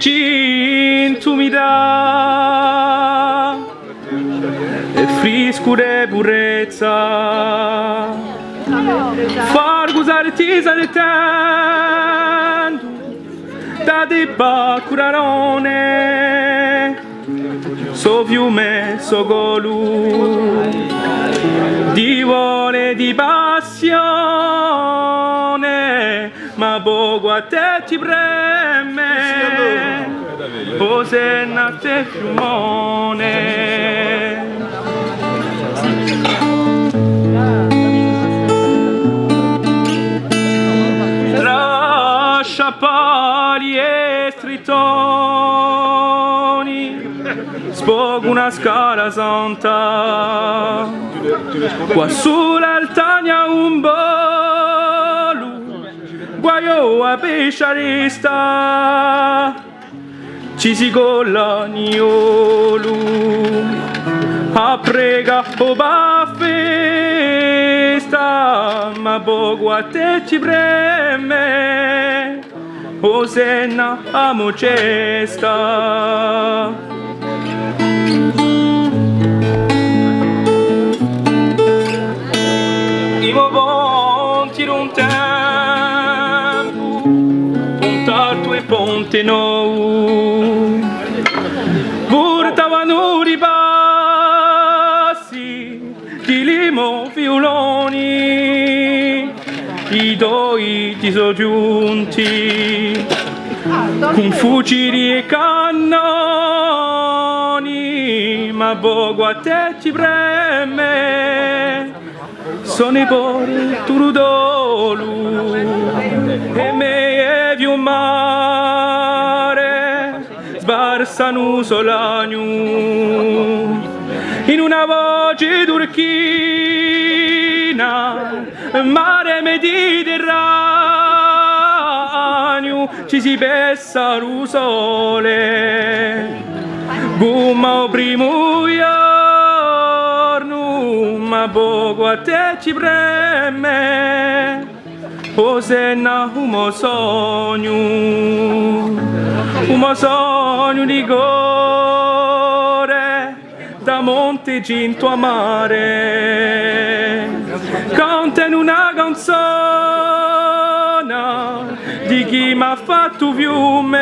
Gintu mi dà e friscure purezza far gusare artigiani tanto da debba curarone so fiume so golu di vuole di passione ma poco a te ti preme o se natte fiumone tra sciappali e stritoni spogo una scala santa qua sull'altagna un bolu guaio a pesciarista ci si colla niolu a prega o ba festa ma poco a te ci preme o se na amo cesta imo ponti un tempo puntartu e ponte nou portavano ripassi di limo violoni i doi ti sono giunti con fucili e cannoni ma poco a te ci preme sono i pori turudolu e me e vi un mare sbarsano solagnu in una voce turchina mare mediterraneo ci si pessa il sole gumma o primo giorno ma poco a te ci preme o se na umo sogno di gore da monte ginto a mare canta in una canzone di chi m'ha fatto fiume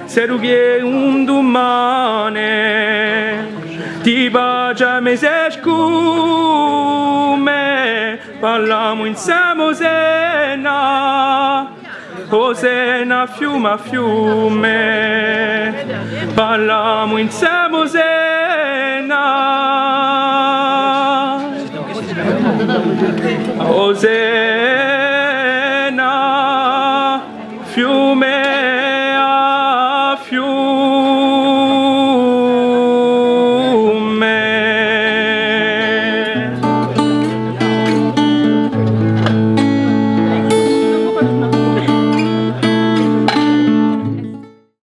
se rughe un domani ti bacia me se scume parliamo insieme sena o sena fiume a fiume parliamo insieme sena o sena